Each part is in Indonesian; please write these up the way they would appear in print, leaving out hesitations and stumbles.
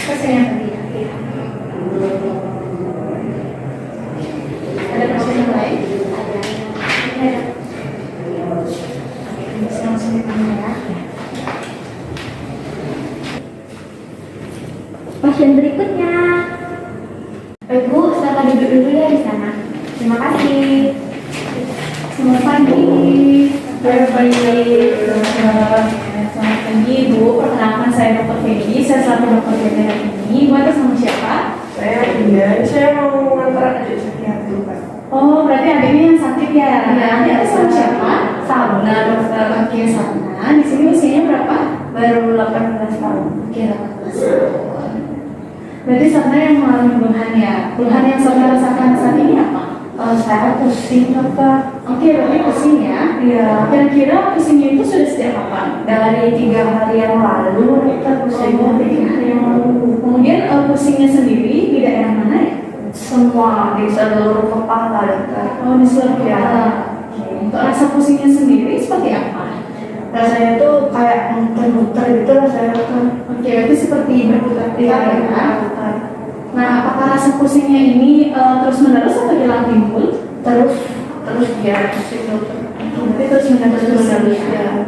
Pasien yang tadi ya. Ada pasien yang lain? Ada. Bisa langsung ditanya ya. Pasien berikutnya. Ibu, silakan duduk dulu ya di sana. Terima kasih. Selamat pagi. Selamat pagi Bu, perkenalkan saya Dr. Feby, saya selaku Dr. Feby hari ini. Ibu atas nama siapa? Saya mau mengantar adik saya dulu Pak. Oh, berarti adiknya yang sakit ya? Iya. Adik atas nama siapa? Sabna dokter. Oke, Sabna. Di sini usianya berapa? Baru 18 tahun. Oke, 18 tahun. Berarti Sabna yang mengalami keluhan ya? Keluhan yang Sabna rasakan saat ini apa? Saya pusing dokter. Oke, berarti pusing ya? Iya. Kira-kira pusingnya itu sudah sejak kapan? Dari 3 hari yang lalu dokter pusingnya. 3 hari yang lalu. Kemudian pusingnya sendiri di daerah mana ya? Semua di seluruh kepala dokter. Oh, di seluruh kepala. Ya. Oke. Untuk rasa pusingnya sendiri seperti apa? Rasanya tuh kayak muter-muter gitu rasanya dokter. Oke, berarti seperti berputar-putar Iya, ya? dokter. Nah, apakah rasa pusingnya ini terus-menerus atau hilang timbul? Terus dia pusing dokter. Berarti terus-menerus Ya.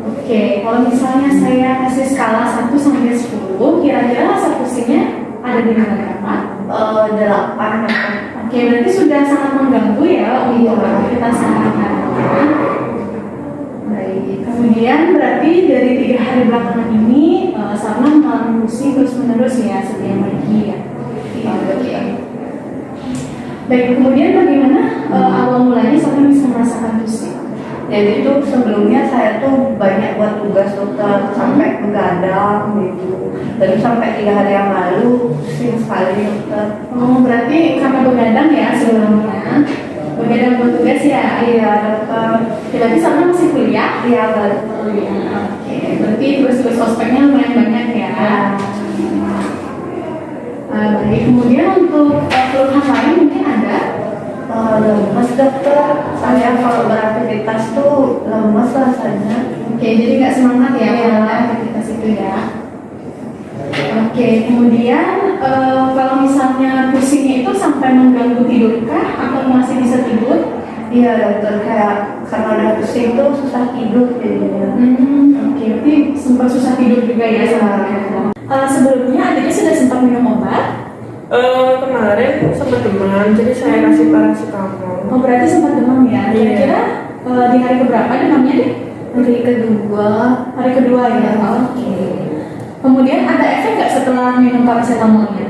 Oke, kalau misalnya saya kasih skala 1 sampai 10, kira-kira rasa pusingnya ada di mana berapa? 8 dokter. Oke, berarti sudah sangat mengganggu ya untuk aktivitas sehari-hari. Baik, kemudian berarti dari 3 hari belakangan ini Sabna mengalami pusing terus-menerus ya setiap pagi ya. Oke. Baik, kemudian bagaimana awal mulanya Sabna bisa merasakan pusing? Jadi itu sebelumnya saya tuh banyak buat tugas dokter sampai begadang gitu. Dan sampai 3 hari yang lalu pusing sekali dokter. Oh, berarti karena begadang ya sebelumnya. Begadang buat tugas ya? Iya dokter. Berarti Sabna masih kuliah? Iya dokter. Oke, berarti tugas-tugas ospeknya lumayan banyak ya. Baik, kemudian untuk keluhan lain mungkin ada? Lemes dokter. Saya kalau beraktivitas tuh lemes rasanya. Oke, jadi nggak semangat ya Iya. kalau aktivitas itu ya. Oke, kemudian kalau misalnya pusingnya itu sampai mengganggu tidurkah atau masih bisa tidur? Iya dokter, kayak karena udah pusing tuh susah tidur jadinya. Oke, berarti sempat susah tidur juga ya sebenarnya. Sebelumnya adiknya sudah sempat minum obat? Kemarin sempat demam, jadi saya kasih paracetamol. Oh, berarti sempat demam ya? Iya. Kira-kira di hari keberapa demamnya deh? Hari kedua. Hari kedua ya? Oke. Kemudian ada efek nggak setelah minum paracetamolnya?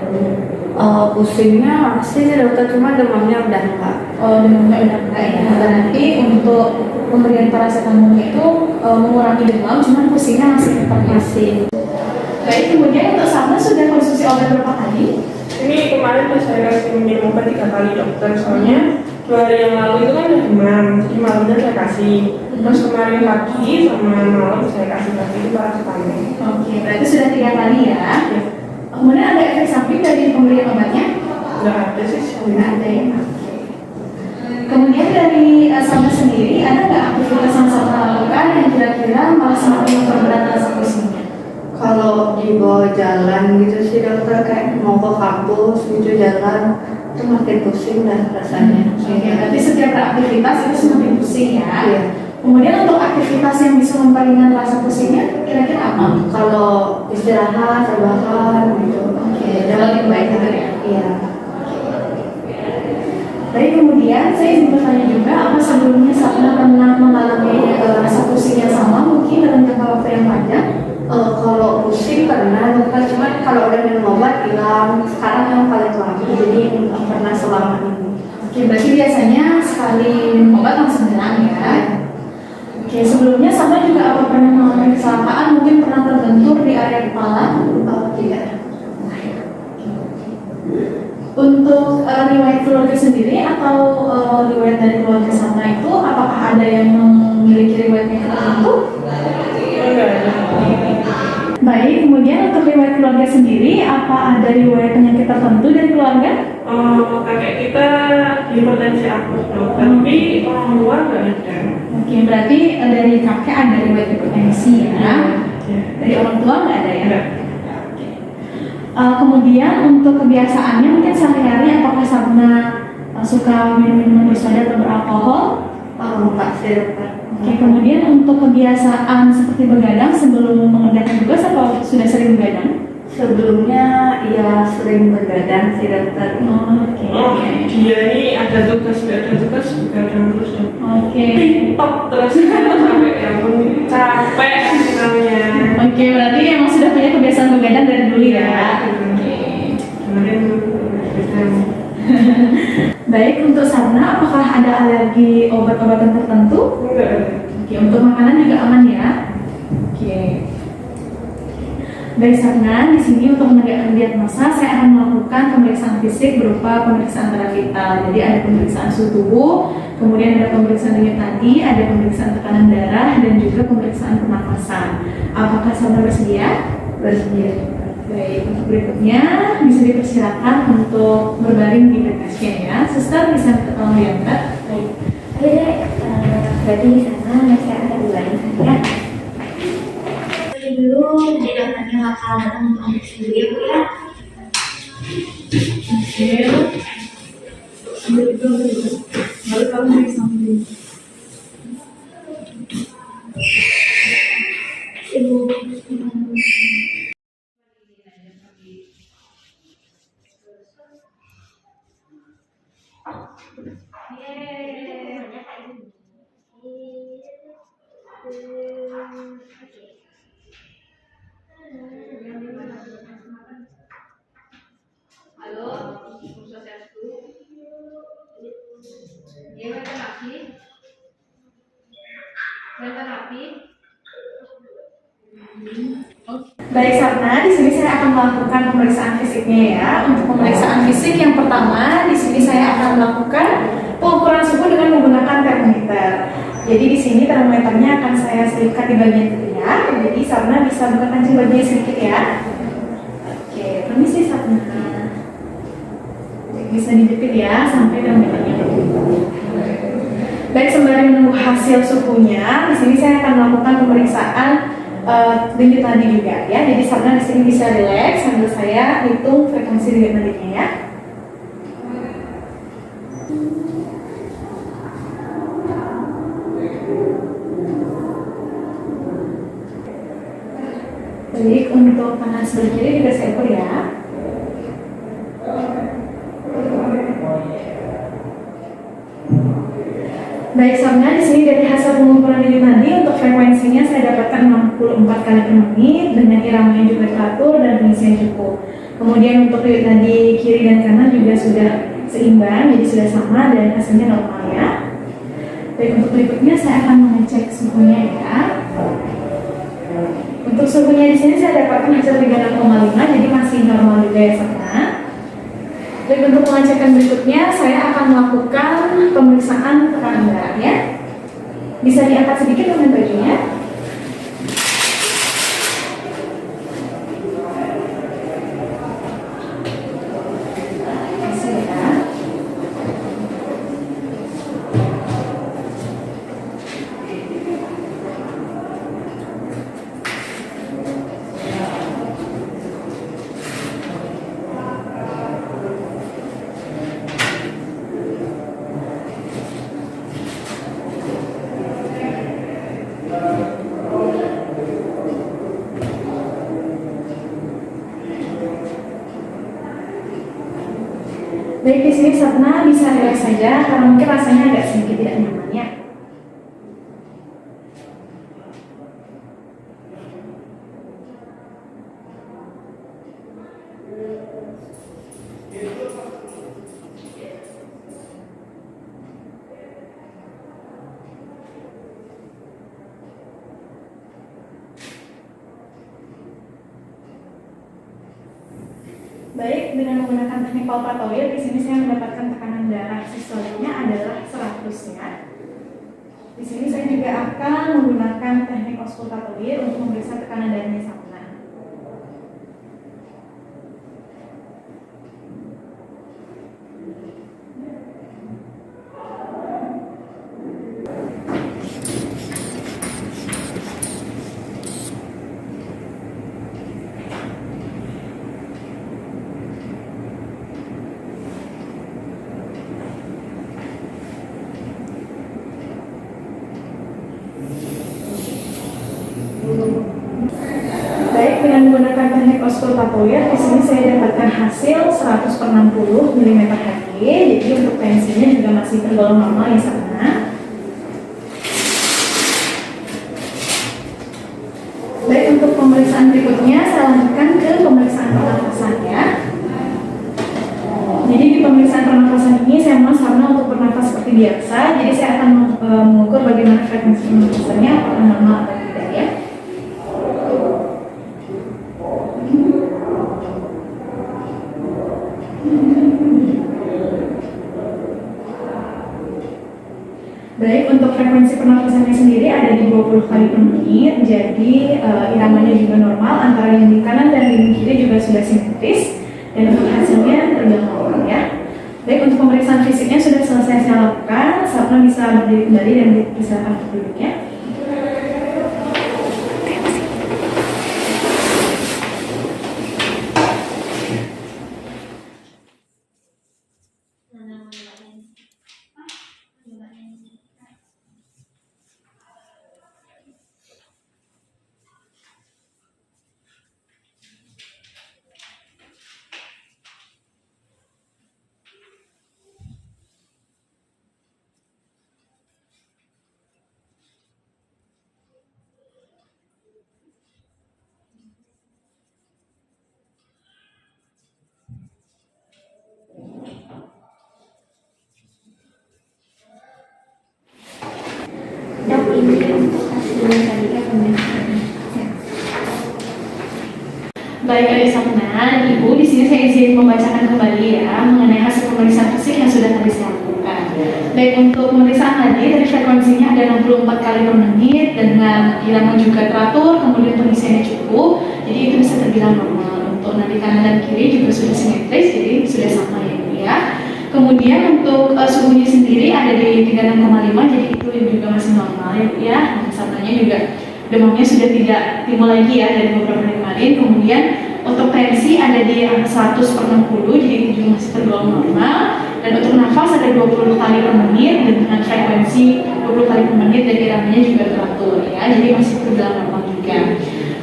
Pusingnya masih sih dokter, cuma demamnya udah enggak. Oh, demamnya udah enggak ya? Berarti untuk pemberian paracetamolnya itu mengurangi demam, cuman pusingnya masih tetap masih. Baik, kemudian untuk Sabna sudah konsumsi obat berapa kali? Ini kemarin tuh saya kasih minum obat 3 kali dokter, soalnya 2 hari yang lalu itu kan udah demam, jadi malamnya saya kasih. Terus kemarin pagi sama malam saya kasih lagi itu paracetamol. Oke, berarti sudah 3 kali ya? Kemudian ada efek samping dari pemberian obatnya? Nggak ada sih. Nggak ada ya? Kemudian dari Sabna sendiri, ada nggak aktivitas yang Sabna lakukan yang kira-kira malah semakin memperberat rasa pusingnya? Kalau dibawa jalan gitu sih dokter, kayak mau ke kampus gitu jalan itu makin pusing dan rasanya. Oke, berarti setiap beraktivitas itu semakin pusing ya? Iya. Kemudian untuk aktivitas yang bisa memperingan rasa pusingnya, kira-kira apa? Kalau istirahat, rebahan gitu. Oke, jauh lebih baik gitu ya? Iya. Baik, kemudian saya ingin bertanya juga, apa sebelumnya Sabna pernah mengalami rasa pusing yang sama mungkin dalam jangka waktu yang panjang? Kalau pusing pernah dokter, cuman kalau udah minum obat hilang. Sekarang yang paling lama, jadi nggak pernah selama ini. Oke, berarti biasanya sekali minum obat langsung hilang ya? Oke, sebelumnya Sabna juga apa pernah mengalami kecelakaan, mungkin pernah terbentur di area kepala? Tidak. Untuk riwayat keluarga sendiri atau riwayat dari keluarga Sabna itu, apakah ada yang memiliki riwayat penyakit tertentu? Enggak ada. Baik, kemudian untuk riwayat keluarga sendiri, apa ada riwayat penyakit tertentu dari keluarga? Kakek kita hipertensi akut dokter, tapi orang tua nggak ada. Oke, berarti dari kakek ada riwayat hipertensi ya? Iya. Dari orang tua nggak ada ya? Enggak. Kemudian untuk kebiasaannya mungkin sehari-hari apakah Sabna suka minum-minuman bersoda atau beralkohol? Enggak sih dokter. Oke, kemudian untuk kebiasaan seperti begadang sebelum mengerjakan tugas atau sudah sering begadang? Sebelumnya ya sering begadang sih dokter. Oke. Oh, dia ini ada tugas, nggak ada tugas, begadang terus ya. Oke. TikTok terus sampai ya ampun capek namanya. Oke, berarti emang sudah punya kebiasaan begadang dari dulu ya. Oke. Kemarin begadang. Baik, untuk Sabna, apakah ada alergi obat-obatan tertentu? Enggak ada. Oke, untuk makanan juga aman ya. Oke. Baik Sabna, di sini untuk menegakkan diagnosa saya akan melakukan pemeriksaan fisik berupa pemeriksaan darah vital. Jadi ada pemeriksaan suhu tubuh, kemudian ada pemeriksaan denyut nadi, ada pemeriksaan tekanan darah, dan juga pemeriksaan pernafasan. Apakah Sabna bersedia? Bersedia. Baik, untuk berikutnya bisa dipersilakan untuk berbaring di bed pasien ya. Suster bisa minta tolong diangkat. Baik, oke deh, berarti di sana saya akan ulangi ya. Jadi dulu nanti dokternya bakal datang untuk ambil dulu ya Bu ya. Lalu kamu bisa ambil. Ibu. Halo, Swastiastu. Dia terapi. Terapi. Baik Sabna, di sini saya akan melakukan pemeriksaan fisiknya ya. Untuk pemeriksaan fisik yang pertama, di sini saya akan melakukan pengukuran suhu dengan menggunakan termometer. Jadi di sini termometernya akan saya selipkan di bagian telinga. Jadi Sabna bisa buka kancing bajunya sedikit ya. Oke, permisi Sabna. Bisa dijepit ya sampai termometernya berubah. Baik, sembari menunggu hasil suhunya, di sini saya akan melakukan pemeriksaan denyut nadi juga ya. Jadi Sabna di sini bisa rileks sambil saya hitung frekuensi denyut nadinya ya. Baik, untuk tangan sebelah kiri juga saya ukur ya. Baik Sabna, di sini dari hasil pengukuran denyut nadi untuk frekuensinya saya dapatkan 64 kali per menit dengan iramanya juga teratur dan pengisian cukup. Kemudian untuk denyut nadi kiri dan kanan juga sudah seimbang, jadi sudah sama dan hasilnya normal ya. Baik, untuk berikutnya saya akan mengecek suhunya ya. Untuk suhunya di sini saya dapatkan hasil 36,5, jadi masih normal juga ya Sabna. Baik, untuk pengecekan berikutnya saya akan melakukan pemeriksaan tekanan darah ya. Bisa diangkat sedikit dengan bajunya. Kasih ya. Baik, di sini Sabna bisa relax saja karena mungkin rasanya agak sedikit tidak nyaman ya. Baik, dengan menggunakan teknik palpatoid, di sini saya mendapatkan tekanan darah sistoliknya adalah 100 ya. Di sini saya juga akan menggunakan teknik auskultatoid untuk memeriksa tekanan darahnya Sabna. konsultatoria di sini saya dapatkan hasil 100/60 mm Hg, jadi untuk tensinya juga masih tergolong normal ya Sabna. Baik, untuk pemeriksaan berikutnya saya lanjutkan ke pemeriksaan pernafasan ya. Jadi di pemeriksaan pernafasan ini saya mau Sabna untuk bernafas seperti biasa, jadi saya akan mengukur bagaimana frekuensi pernafasannya, apakah normal atau tidak ya. Baik, untuk frekuensi pernafasannya sendiri ada di 20 kali per menit, jadi iramanya juga normal, antara lindung kanan dan lindung kiri juga sudah simetris, dan untuk hasilnya terbilang normal ya. Baik, untuk pemeriksaan fisiknya sudah selesai saya lakukan, Sabna bisa berdiri kembali dan dipersilakan untuk duduk ya. Dok, ini untuk hasilnya tadi kan pemeriksaan. Baik, Adik Sabna, Ibu, di sini saya izin membacakan kembali ya mengenai hasil pemeriksaan fisik yang sudah tadi saya lakukan. Baik, untuk pemeriksaan tadi frekuensinya ada 64 kali per menit dengan irama juga teratur, kemudian pengisiannya cukup, jadi itu bisa terbilang normal. Untuk nadi kanan dan kiri juga sudah simetris, jadi sudah sama ya Bu ya. Kemudian untuk suhunya sendiri ada di 36,5, jadi itu juga masih normal ya Bu ya. Sabnanya juga demamnya sudah tidak timbul lagi ya dari beberapa hari kemarin. Kemudian untuk tensi ada di angka 100/60, jadi itu juga masih tergolong normal. Dan untuk nafas ada 20 kali per menit dengan frekuensi 20 kali per menit dan iramanya juga teratur ya, jadi masih tergolong normal juga.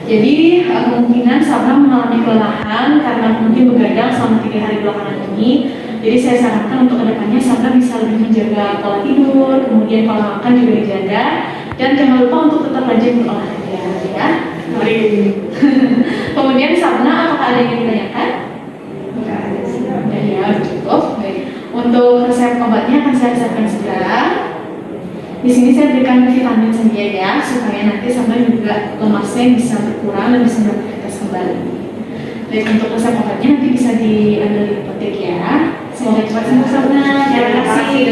Jadi kemungkinan Sabna mengalami kelelahan karena mungkin begadang selama 3 hari belakangan ini. Jadi saya sarankan untuk kedepannya Sabna bisa lebih menjaga pola tidur, kemudian pola makan juga dijaga, dan jangan lupa untuk tetap rajin berolahraga ya. Kemudian Sabna, apakah ada yang ditanyakan? Enggak ada sih. Ya, cukup. Baik. Untuk resep obatnya akan saya resepkan segera. Di sini saya berikan vitamin saja ya, supaya nanti Sabna juga lemasnya bisa berkurang dan bisa beraktivitas kembali. Baik, untuk resep obatnya nanti bisa diambil di apotek ya. Semoga cepat sembuh Sabna. Terima kasih.